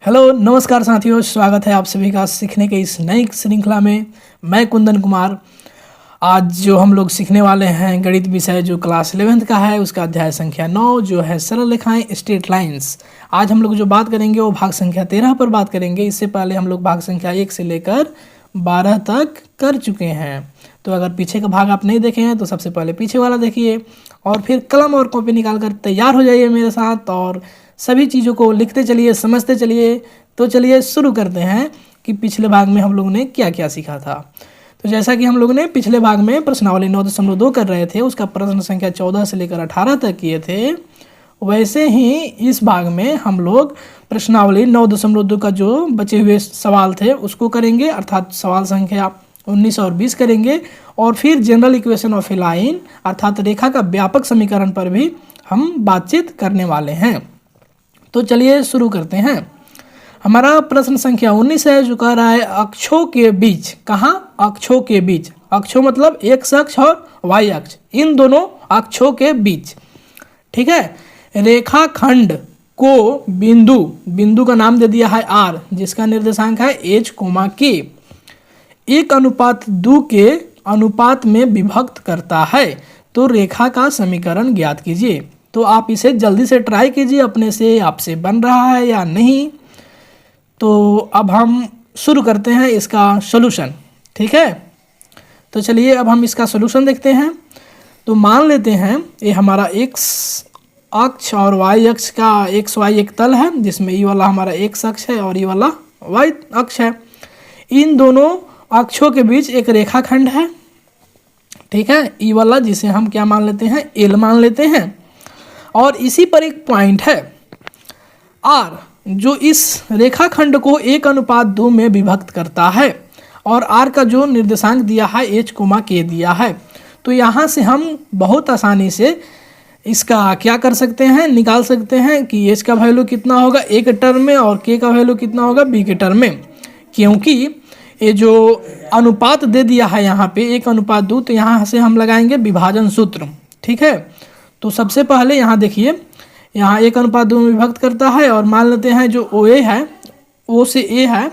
Hello नमस्कार साथियों, स्वागत है आप सभी का सीखने के इस नई श्रृंखला में। मैं कुंदन कुमार। आज जो हम लोग सीखने वाले हैं गणित विषय जो क्लास 11th का है, उसका अध्याय संख्या 9 जो है सरल रेखाएं स्ट्रेट लाइंस। आज हम लोग जो बात करेंगे वो भाग संख्या 13 पर बात करेंगे। इससे पहले हम लोग भाग संख्या 1 से लेकर 12 तक कर चुके हैं। तो अगर पीछे का भाग आप नहीं देखे हैं तो सबसे पहले पीछे वाला देखिए और फिर कलम और कॉपी निकाल कर तैयार हो जाइए मेरे साथ और सभी चीज़ों को लिखते चलिए, समझते चलिए। तो चलिए शुरू करते हैं कि पिछले भाग में हम लोगों ने क्या क्या सीखा था। तो जैसा कि हम लोगों ने पिछले भाग में प्रश्नावली 9.2 कर रहे थे, उसका प्रश्न संख्या 14 से लेकर 18 तक किए थे, वैसे ही इस भाग में हम लोग प्रश्नावली 9.2 का जो बचे हुए सवाल थे उसको करेंगे, अर्थात सवाल संख्या 19 और 20 करेंगे। और फिर general equation of A line अर्थात रेखा का व्यापक समीकरण पर भी हम बातचीत करने वाले हैं। तो चलिए शुरू करते हैं। हमारा प्रश्न संख्या 19 है जो कह रहा है अक्षों के बीच। कहाँ? अक्षों के बीच। अक्षों मतलब एक्स अक्ष और वाई अक्ष, इन दोनों अक्षों के बीच। ठीक है। रेखाखंड को बिंदु का नाम दे दिया है आर, जिसका निर्देशांक है एच कोमा के, 1:2 के अनुपात में विभक्त करता है। तो रेखा का समीकरण ज्ञात कीजिए। तो आप इसे जल्दी से ट्राई कीजिए अपने से, आपसे बन रहा है या नहीं। तो अब हम शुरू करते हैं इसका सॉल्यूशन। ठीक है। तो चलिए अब हम इसका सॉल्यूशन देखते हैं। तो मान लेते हैं ये हमारा एक्स अक्ष और वाई अक्ष का एक्स वाई एक तल है, जिसमें ये वाला हमारा एक्स अक्ष है और ये वाला वाई अक्ष है। इन दोनों अक्षों के बीच एक रेखाखंड है। ठीक है। ये वाला जिसे हम क्या मान लेते हैं, एल मान लेते हैं। और इसी पर एक पॉइंट है आर, जो इस रेखाखंड को 1:2 में विभक्त करता है। और आर का जो निर्देशांक दिया है एच कोमा के दिया है। तो यहाँ से हम बहुत आसानी से इसका क्या कर सकते हैं, निकाल सकते हैं कि एच का वैल्यू कितना होगा ए के टर्म में और के का वैल्यू कितना होगा बी के टर्म में। क्योंकि ये जो अनुपात दे दिया है यहाँ पे 1:2, तो यहाँ से हम लगाएंगे विभाजन सूत्र। ठीक है। तो सबसे पहले यहाँ देखिए, यहाँ 1:2 में विभक्त करता है और मान लेते हैं जो ओ ए है, ओ से ए है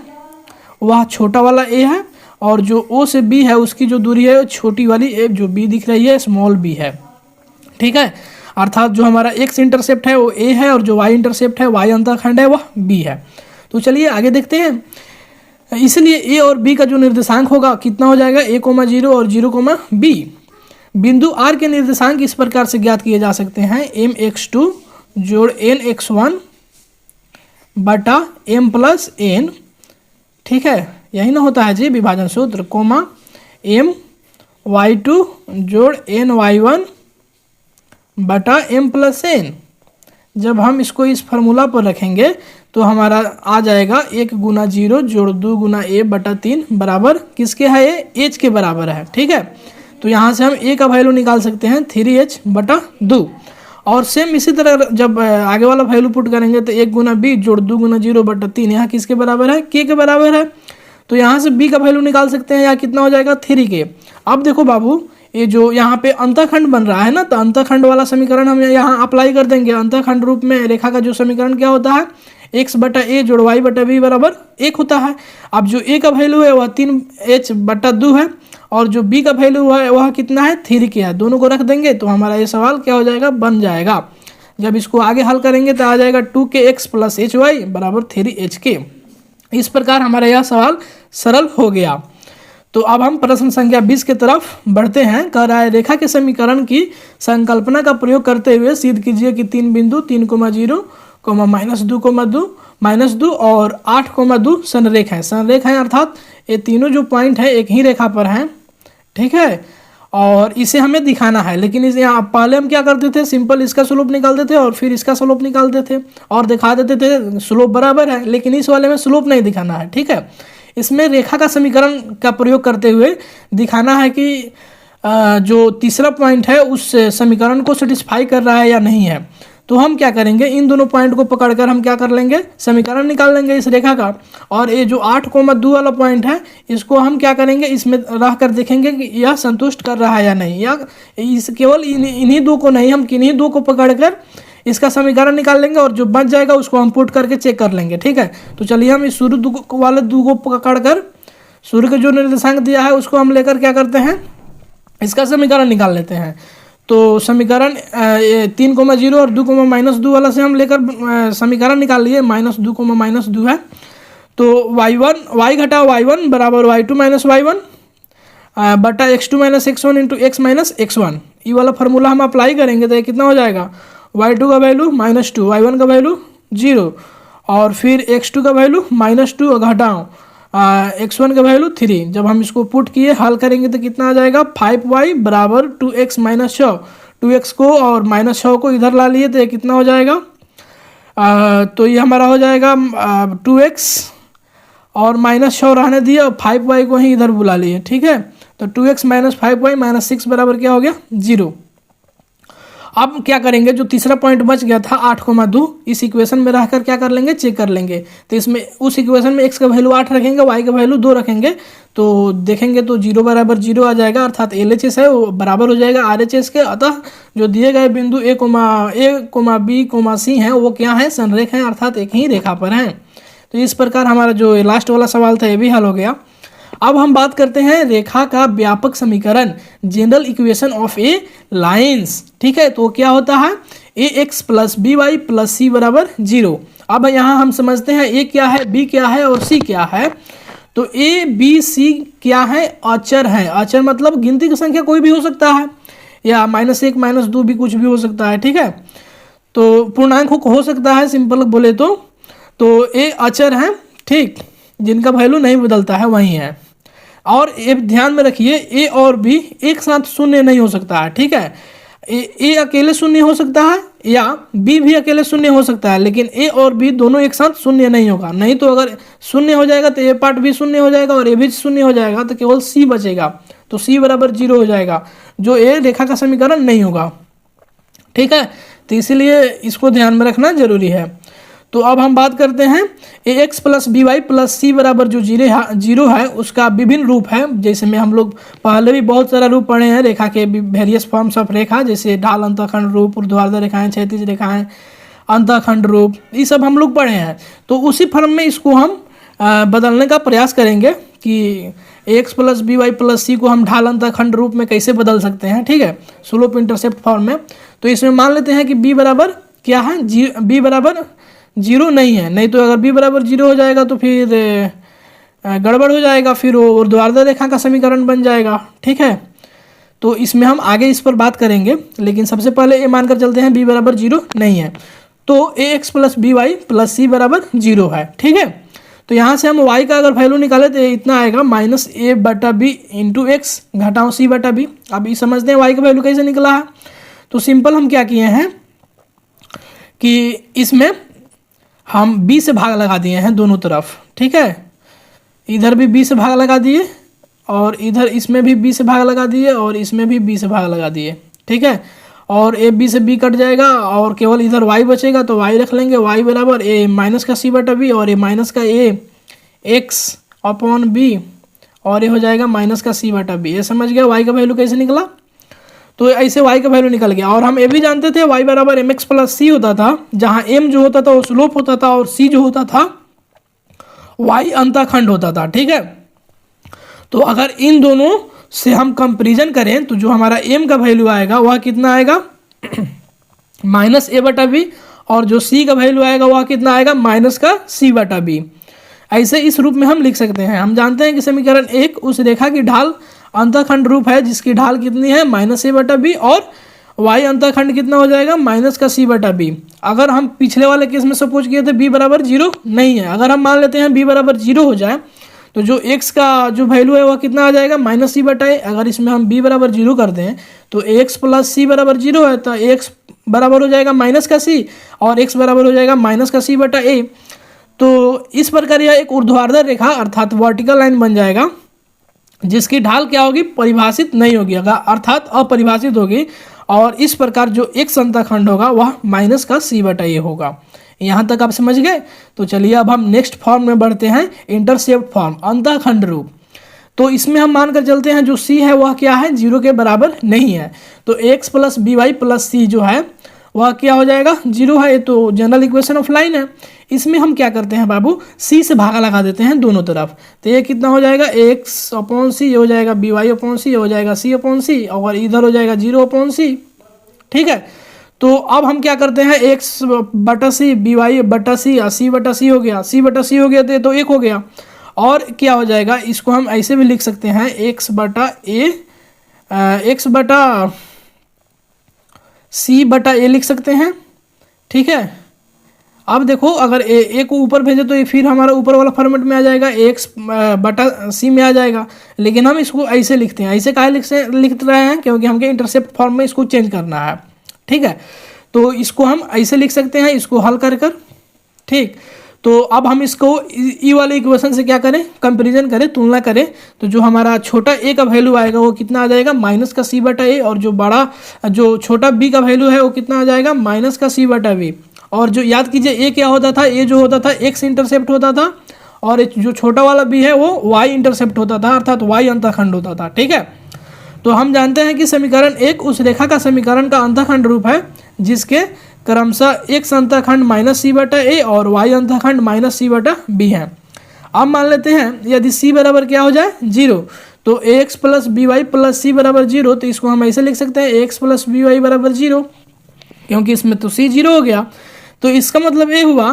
वह छोटा वाला ए है, और जो ओ से बी है उसकी जो दूरी है छोटी वाली ए जो बी दिख रही है स्मॉल बी है। ठीक है। अर्थात जो हमारा एक्स इंटरसेप्ट है वो ए है और जो वाई इंटरसेप्ट है वाई अंतःखंड है वह बी है। तो चलिए आगे देखते हैं। इसलिए ए और बी का जो निर्देशांक होगा कितना हो जाएगा, a,0 और 0,b। बिंदु आर के निर्देशांक इस प्रकार से ज्ञात किए जा सकते हैं mx2 जोड़ nx1 बटा m प्लस n। ठीक है, यही ना होता है जी विभाजन सूत्र, कोमा my2 जोड़ ny1 बटा m प्लस n। जब हम इसको इस फार्मूला पर रखेंगे तो हमारा आ जाएगा 1 गुना 0 जोड़ 2 गुना a बटा 3 बराबर किसके है, ये h के बराबर है। ठीक है। तो यहाँ से हम a का वैल्यू निकाल सकते हैं 3h बटा 2। और सेम इसी तरह जब आगे वाला वैल्यू पुट करेंगे तो 1 गुना b जोड़ 2 गुना 0 बटा 3 यहाँ किसके बराबर है, k के बराबर है। तो यहाँ से b का वैल्यू निकाल सकते हैं, या कितना हो जाएगा 3k। अब देखो बाबू, ये जो यहाँ पे अंतःखंड बन रहा है ना, तो अंतःखंड वाला समीकरण हम यहाँ अप्लाई कर देंगे। अंतःखंड रूप में रेखा का जो समीकरण क्या होता है, x बटा a जोड़ y बटा b बराबर 1 होता है। अब जो a का वैल्यू है वह 3h बटा 2 है और जो b का वैल्यू है वह कितना है 3k है। दोनों को रख देंगे तो हमारा ये सवाल क्या हो जाएगा, बन जाएगा। जब इसको आगे हल करेंगे तो आ जाएगा 2kx प्लस hy बराबर 3hk। इस प्रकार हमारा यह सवाल सरल हो गया। तो अब हम प्रश्न संख्या 20 की तरफ बढ़ते हैं। कह रहा है रेखा के समीकरण की संकल्पना का प्रयोग करते हुए सिद्ध कीजिए कि 3 बिंदु 3,0, -2 और 8,2 संरेख हैं। संरेख हैं अर्थात ये तीनों जो पॉइंट है एक ही रेखा पर हैं। ठीक है। और इसे हमें दिखाना है, लेकिन इसे यहाँ पहले हम क्या करते थे, सिंपल इसका स्लोप निकालते थे और फिर इसका स्लोप निकालते थे और दिखा देते थे स्लोप बराबर है। लेकिन इस वाले में स्लोप नहीं दिखाना है। ठीक है। इसमें रेखा का समीकरण का प्रयोग करते हुए दिखाना है कि जो तीसरा पॉइंट है उस समीकरण को सेटिस्फाई कर रहा है या नहीं है। तो हम क्या करेंगे, इन दोनों पॉइंट को पकड़कर हम क्या कर लेंगे, समीकरण निकाल लेंगे इस रेखा का। और ये जो 8,2 वाला पॉइंट है इसको हम क्या करेंगे, इसमें रह कर देखेंगे कि यह संतुष्ट कर रहा है या नहीं, या इस केवल इन्हीं दो को नहीं, हम किन्हीं दो को पकड़कर इसका समीकरण निकाल लेंगे और जो बच जाएगा उसको हम पुट करके चेक कर लेंगे, ठीक है। तो चलिए हम इस शुरू वाले दो को पकड़ कर शुरू के जो निर्देशांक दिया है उसको हम लेकर क्या करते हैं, इसका समीकरण निकाल लेते हैं। तो समीकरण 3,0 और 2,-2 वाला से हम लेकर समीकरण निकाल लिए, -2,-2 है। तो y घटा y1 बराबर y2 माइनस y1 बटा x2 minus x1 into x minus x1, ये वाला फार्मूला हम अप्लाई करेंगे तो ये कितना हो जाएगा, y2 का वैल्यू -2, y1 का वैल्यू 0 और फिर x2 का वैल्यू -2 घटाओ x1 का वैल्यू 3। जब हम इसको पुट किए हल करेंगे तो कितना आ जाएगा, 5y बराबर 2x माइनस 6, 2x को और -6 को इधर ला लिए तो ये कितना हो जाएगा, तो ये हमारा हो जाएगा 2x और -6 रहने दिए और 5y को ही इधर बुला लिए, ठीक है। तो 2x माइनस 5y माइनस 6 बराबर क्या हो गया, 0। अब क्या करेंगे, जो तीसरा पॉइंट बच गया था 8,2, इस इक्वेशन में रहकर क्या कर लेंगे, चेक कर लेंगे। तो इसमें उस इक्वेशन में x का वैल्यू 8 रखेंगे, y का वैल्यू 2 रखेंगे, तो देखेंगे तो 0 बराबर 0 आ जाएगा, अर्थात LHS है वो बराबर हो जाएगा RHS के। अतः जो दिए गए बिंदु A, B, C हैं वो क्या है, संरेख हैं, अर्थात एक ही रेखा पर हैं। तो इस प्रकार हमारा जो लास्ट वाला सवाल था ये भी हल हो गया। अब हम बात करते हैं रेखा का व्यापक समीकरण, general equation of A lines, ठीक है। तो क्या होता है, ax plus by plus c बराबर 0। अब यहाँ हम समझते हैं a क्या है, b क्या है और c क्या है। तो a b c क्या है, अचर है। अचर मतलब गिनती की संख्या कोई भी हो सकता है, या -1 -2 भी कुछ भी हो सकता है, ठीक है। तो पूर्णांक हो सकता है, सिंपल बोले तो ए अचर है, ठीक, जिनका वैल्यू नहीं बदलता है वही है। और ये ध्यान में रखिए ए और बी एक साथ शून्य नहीं हो सकता है, ठीक है। ए अकेले शून्य हो सकता है या बी भी अकेले शून्य हो सकता है, लेकिन ए और बी दोनों एक साथ शून्य नहीं होगा। नहीं तो अगर शून्य हो जाएगा तो ए पार्ट भी शून्य हो जाएगा और ए भी शून्य हो जाएगा, तो केवल सी बचेगा, तो सी बराबर 0 हो जाएगा, जो ए रेखा का समीकरण नहीं होगा, ठीक है। तो इसीलिए इसको ध्यान में रखना जरूरी है। तो अब हम बात करते हैं ax plus by plus c बराबर जो 0 है उसका विभिन्न रूप है। जैसे में हम लोग पहले भी बहुत सारा रूप पढ़े हैं रेखा के, वेरियस फॉर्म्स ऑफ रेखा, जैसे ढाल अंतःखंड रूप, ऊर्ध्वाधर रेखाएं, क्षैतिज रेखाएं, अंतःखंड रूप, ये सब हम लोग पढ़े हैं। तो उसी फॉर्म में इसको हम बदलने का प्रयास करेंगे कि ax plus by plus c को हम ढाल अंतःखंड रूप में कैसे बदल सकते हैं, ठीक है, स्लोप इंटरसेप्ट फॉर्म में। तो इसमें मान लेते हैं कि b बराबर क्या है, b बराबर 0 नहीं है, नहीं तो अगर b बराबर 0 हो जाएगा तो फिर गड़बड़ हो जाएगा, फिर वो ऊर्ध्वाधर रेखा का समीकरण बन जाएगा, ठीक है। तो इसमें हम आगे इस पर बात करेंगे, लेकिन सबसे पहले ये मानकर चलते हैं b बराबर 0 नहीं है। तो ax plus by plus c बराबर 0 है, ठीक है। तो यहाँ से हम y का अगर वैल्यू निकाले तो इतना आएगा -a/b इंटू एक्स घटाओ c/b। अब ये समझते हैं y का वैल्यू कैसे निकला है। तो सिंपल हम क्या किए हैं कि इसमें हम b से भाग लगा दिए हैं दोनों तरफ, ठीक है। इधर भी b से भाग लगा दिए और इधर इसमें भी b से भाग लगा दिए और इसमें भी b से भाग लगा दिए, ठीक है। और a b से b कट जाएगा और केवल इधर y बचेगा, तो y रख लेंगे, y बराबर a माइनस का c/b और a माइनस का a x अपॉन b और ये हो जाएगा माइनस का c/b। ये समझ गया y का वैल्यू कैसे निकला। तो ऐसे y का वैल्यू निकल गया। और हम ये भी जानते थे y बराबर mx प्लस c होता था, जहाँ m जो होता था वो स्लोप होता था और c जो होता था y अंतःखंड होता था, ठीक है। तो अगर इन दोनों से हम कंपेरिजन करें तो जो हमारा m का वैल्यू आएगा वह कितना आएगा -a/b और जो c का वैल्यू आएगा वह कितना आएगा माइनस का c/b। ऐसे इस रूप में हम लिख सकते हैं। हम जानते हैं कि समीकरण 1 उस रेखा की ढाल अंतःखंड रूप है जिसकी ढाल कितनी है -a/b और y अंतःखंड कितना हो जाएगा माइनस का c/b। अगर हम पिछले वाले केस में सपोज किए थे b बराबर 0 नहीं है, अगर हम मान लेते हैं b बराबर 0 हो जाए तो जो x का जो वैल्यू है वह कितना आ जाएगा -c/a। अगर इसमें हम b बराबर 0 करते हैं तो ax प्लस c बराबर 0 है, तो ax बराबर हो जाएगा माइनस का c और x बराबर हो जाएगा माइनस का c/a। तो इस प्रकार यह एक ऊर्ध्वाधर रेखा अर्थात वर्टिकल लाइन बन जाएगा जिसकी ढाल क्या होगी, परिभाषित नहीं होगी, अर्थात अपरिभाषित होगी। और इस प्रकार जो x अंतःखंड होगा वह माइनस का c/a होगा। यहाँ तक आप समझ गए। तो चलिए अब हम नेक्स्ट फॉर्म में बढ़ते हैं, इंटरसेप्ट फॉर्म, अंतःखंड रूप। तो इसमें हम मानकर चलते हैं जो c है वह क्या है, 0 के बराबर नहीं है। तो x plus by plus c जो है वह क्या हो जाएगा, 0 है। ये तो जनरल इक्वेशन ऑफ लाइन है। इसमें हम क्या करते हैं बाबू, सी से भागा लगा देते हैं दोनों तरफ। तो ये कितना हो जाएगा, एक्स अपॉन सी, ये हो जाएगा बी वाई अपॉन सी, ये हो जाएगा सी अपॉन सी, और इधर हो जाएगा 0 अपॉन सी। ठीक है, तो अब हम क्या करते हैं, एक्स बटा सी, बी वाई बटा सी, सी बटा सी हो गया, सी बटा सी हो गया तो 1 हो गया। और क्या हो जाएगा, इसको हम ऐसे भी लिख सकते हैं, एक्स बटा ए, एक्स बटा सी बटा ए लिख सकते हैं। ठीक है, अब देखो अगर ए को ऊपर भेजे तो ये फिर हमारा ऊपर वाला फॉर्मेट में आ जाएगा, एक्स बटा सी में आ जाएगा। लेकिन हम इसको ऐसे लिखते हैं, ऐसे काहे लिख रहे हैं, क्योंकि हमके इंटरसेप्ट फॉर्म में इसको चेंज करना है। ठीक है, तो इसको हम ऐसे लिख सकते हैं, इसको हल कर कर। ठीक, तो अब हम इसको ई वाले इक्वेशन से क्या करें, कंपैरिजन करें, तुलना करें। तो जो हमारा छोटा ए का वैल्यू आएगा वो कितना आ जाएगा, माइनस का सी बटा ए, और जो छोटा बी का वैल्यू है वो कितना आ जाएगा, माइनस का सी बटा बी। और जो याद कीजिए ए क्या होता था, ए जो होता था एक्स इंटरसेप्ट होता था, और जो छोटा वाला बी है वो वाई इंटरसेप्ट होता था, अर्थात वाई अंतःखंड होता था। ठीक है, तो हम जानते हैं कि समीकरण 1 उस रेखा का समीकरण का अंतःखंड रूप है जिसके क्रमशः एक्स अंतःखंड माइनस सी बटा ए और वाई अंतःखंड माइनस सी बटा बी है। अब मान लेते हैं यदि सी बराबर क्या हो जाए, 0, तो x plus b y plus c बराबर 0, तो इसको हम ऐसे लिख सकते हैं, एक्स प्लस बी वाई बराबर 0, क्योंकि इसमें तो सी 0 हो गया। तो इसका मतलब ये हुआ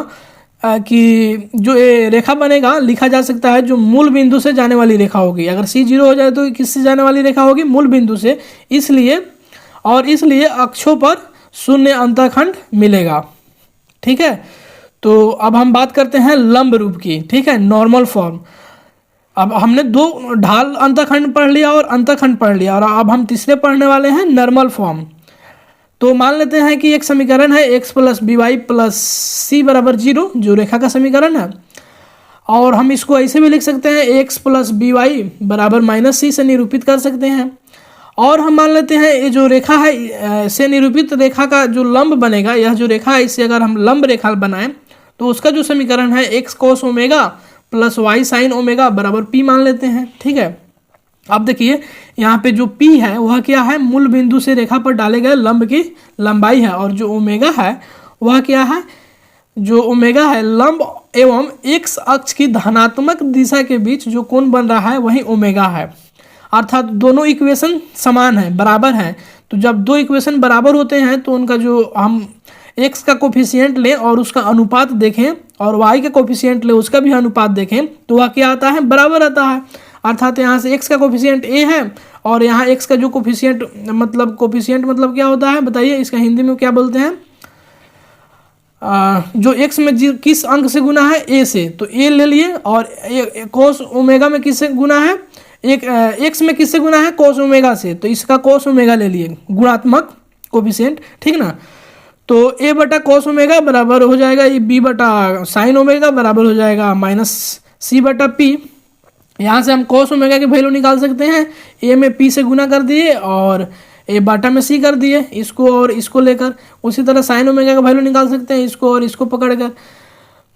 कि जो ये रेखा बनेगा, लिखा जा सकता है जो मूल बिंदु से जाने वाली रेखा होगी। अगर सी 0 हो जाए तो किससे जाने वाली रेखा होगी, मूल बिंदु से। इसलिए अक्षों पर शून्य अंतःखंड मिलेगा। ठीक है, तो अब हम बात करते हैं लंब रूप की। ठीक है, नॉर्मल फॉर्म। अब हमने 2 ढाल अंतःखंड पढ़ लिया और अंतःखंड पढ़ लिया, और अब हम तीसरे पढ़ने वाले हैं नॉर्मल फॉर्म। तो मान लेते हैं कि एक समीकरण है x plus b y plus c बराबर 0, जो रेखा का समीकरण है। और हम इसको ऐसे भी लिख सकते हैं, एक्स प्लस बी वाई बराबर माइनस सी से निरूपित कर सकते हैं। और हम मान लेते हैं ये जो रेखा है से निरूपित रेखा का जो लंब बनेगा, यह जो रेखा है इससे अगर हम लंब रेखा बनाएं तो उसका जो समीकरण है x cos omega plus y sine omega बराबर पी मान लेते हैं। ठीक है, अब देखिए यहाँ पे जो P है वह क्या है, मूल बिंदु से रेखा पर डाले गए लंब की लंबाई है, और जो ओमेगा है वह क्या है, जो ओमेगा है लंब एवं एक्स अक्ष की धनात्मक दिशा के बीच जो कोण बन रहा है वही ओमेगा है। अर्थात दोनों इक्वेशन समान है, बराबर है। तो जब 2 इक्वेशन बराबर होते हैं तो उनका जो हम x का कोफिशिएंट लें और उसका अनुपात देखें, और y का कोफिशिएंट लें उसका भी अनुपात देखें, तो वह क्या आता है, बराबर आता है। अर्थात यहाँ से x का कोफिशिएंट a है और यहाँ x का जो कोफिशिएंट मतलब क्या होता है बताइए, इसका हिंदी में क्या बोलते हैं, जो x में किस अंक से गुना है, a से, तो a ले लिए। और कोस ओमेगा में किससे गुना है, x में किससे गुना है, कोस ओमेगा से, तो इसका कोस ओमेगा ले लिए, गुणात्मक कोफिशिएंट। ठीक ना, तो a बटा कोस ओमेगा बराबर हो जाएगा b बटा साइन ओमेगा बराबर हो जाएगा माइनस सी बटा पी। यहाँ से हम कोस ओमेगा की वैल्यू निकाल सकते हैं, a में p से गुना कर दिए और a बटा में c कर दिए, इसको और इसको लेकर। उसी तरह साइन ओमेगा का वैल्यू निकाल सकते हैं, इसको और इसको पकड़कर।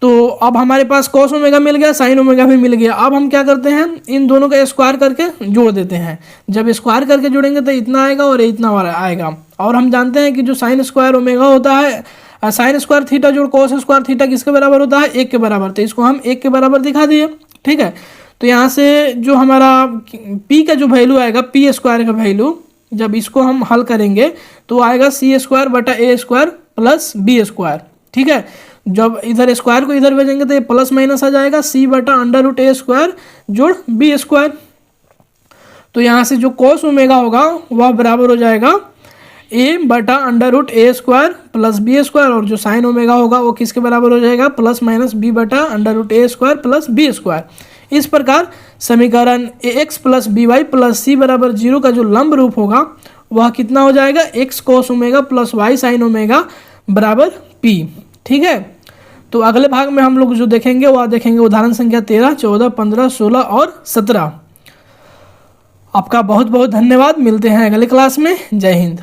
तो अब हमारे पास कोस ओमेगा मिल गया, साइन ओमेगा भी मिल गया। अब हम क्या करते हैं, इन दोनों का स्क्वायर करके जोड़ देते हैं। जब स्क्वायर करके जोड़ेंगे तो इतना आएगा और इतना वाला आएगा। और हम जानते हैं कि जो साइन स्क्वायर ओमेगा होता है, साइन स्क्वायर थीटा जोड़ कोस स्क्वायर थीटा किसके बराबर होता है, 1 के बराबर। तो इसको हम 1 के बराबर दिखा दिए। ठीक है, तो यहाँ से जो हमारा p का जो वैल्यू आएगा, पी स्क्वायर का वैल्यू, जब इसको हम हल करेंगे तो आएगा सी स्क्वायर बटा ए स्क्वायर प्लस बी स्क्वायर। ठीक है, जब इधर स्क्वायर को इधर भेजेंगे तो ये प्लस माइनस आ जाएगा, सी बटा अंडर रूट ए स्क्वायर जोड़ बी स्क्वायर। तो यहाँ से जो कोस ओमेगा होगा वह बराबर हो जाएगा ए बटा under root a square plus b square, और जो साइन ओमेगा होगा वो किसके बराबर हो जाएगा, प्लस माइनस बी बटा under root a square plus b square. इस प्रकार समीकरण x plus b y plus c बराबर 0 का जो लंब रूप होगा वह कितना हो जाएगा, x cos omega plus y sine omega बराबर पी। ठीक है, तो अगले भाग में हम लोग जो देखेंगे वह देखेंगे उदाहरण संख्या 13, 14, 15, 16 और 17। आपका बहुत बहुत धन्यवाद। मिलते हैं अगले क्लास में। जय हिंद।